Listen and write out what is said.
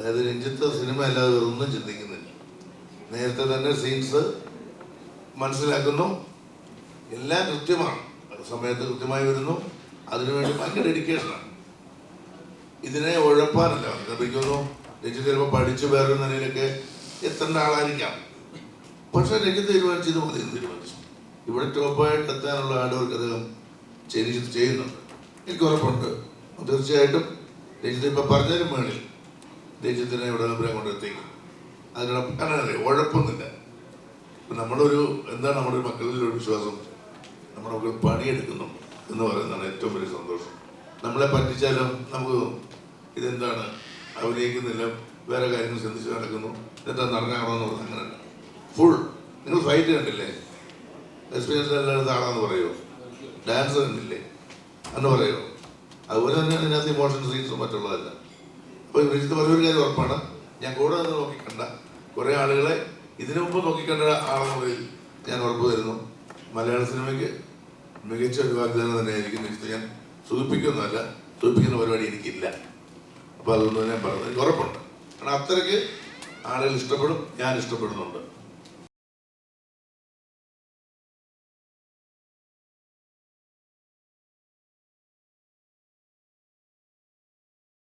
അതായത് രഞ്ജിത്ത് സിനിമ അല്ലാതെ ഒന്നും ചിന്തിക്കുന്നില്ല. നേരത്തെ തന്നെ സീൻസ് മനസ്സിലാക്കുന്നു, എല്ലാം കൃത്യമാണ്, സമയത്ത് കൃത്യമായി വരുന്നു. അതിനുവേണ്ടി ഭയങ്കര ഡെഡിക്കേഷനാണ്. ഇതിനെ ഉഴപ്പാനല്ല. എനിക്കൊന്നു രഞ്ജിത്ത് ചിലപ്പോൾ പഠിച്ചു വേറൊരു നിലയിലൊക്കെ എത്തേണ്ട ആളായിരിക്കാം. പക്ഷെ രഞ്ജിത്ത് തീരുമാനിച്ചു ഇത് മതി തീരുമാനിച്ചു. ഇവിടെ ടോപ്പായിട്ട് എത്താനുള്ള ഹാർഡ് വർക്ക് അദ്ദേഹം ചെയ്യുന്നുണ്ട്. എനിക്ക് ഉറപ്പുണ്ട് തീർച്ചയായിട്ടും. രഞ്ജിത്ത് ഇപ്പം പറഞ്ഞതിന് മേളിൽ രഞ്ജിത്തിനെ ഇവിടെ നമ്പരം കൊണ്ടെത്തിക്കും. അതിനുള്ള കാരണം ഉഴപ്പൊന്നുമില്ല. ഇപ്പം നമ്മളൊരു എന്താണ് നമ്മുടെ മക്കളിലൊരു വിശ്വാസം, നമ്മുടെ മക്കൾ പണിയെടുക്കുന്നു എന്ന് പറയുന്നതാണ് ഏറ്റവും വലിയ സന്തോഷം. നമ്മളെ പറ്റിച്ചാലും നമുക്ക് ഇതെന്താണ് അഭിനയിക്കുന്നില്ല, വേറെ കാര്യങ്ങൾ ചിന്തിച്ച് നടക്കുന്നു, എന്താ നടനാകണമെന്ന് പറഞ്ഞാൽ അങ്ങനെയല്ല. ഫുൾ നിങ്ങൾ ഫൈറ്റ് കണ്ടില്ലേ, എക്സ്പീരിയൻസ് എല്ലായിടത്തും ആളാന്ന് പറയുമോ, ഡാൻസ് കണ്ടില്ലേ എന്ന് പറയുമോ. അതുപോലെ തന്നെയാണ് ഇതിനകത്ത് ഇമോഷൻ സീൻസും മറ്റുള്ളതല്ല. അപ്പോൾ രഞ്ജിത്ത് പറഞ്ഞൊരു കാര്യം ഉറപ്പാണ്, ഞാൻ കൂടെ നിന്ന് നോക്കിക്കണ്ട കുറേ ആളുകളെ ഇതിനു മുമ്പ് നോക്കിക്കണ്ട ആളെന്നുള്ളതിൽ ഞാൻ ഉറപ്പ് തരുന്നു. മലയാള സിനിമയ്ക്ക് മികച്ച ഒരു വാഗ്ദാനം തന്നെയായിരിക്കും രഞ്ജിത്ത്. ഞാൻ സൂചിപ്പിക്കുന്നതല്ല, സൂചിപ്പിക്കുന്ന പരിപാടി എനിക്കില്ല. അപ്പോൾ അതൊന്നും ഞാൻ പറഞ്ഞത് എനിക്ക് ഉറപ്പുണ്ട്. കാരണം അത്രയ്ക്ക് ആളുകൾ ഇഷ്ടപ്പെടും, ഞാൻ ഇഷ്ടപ്പെടുന്നുണ്ട്.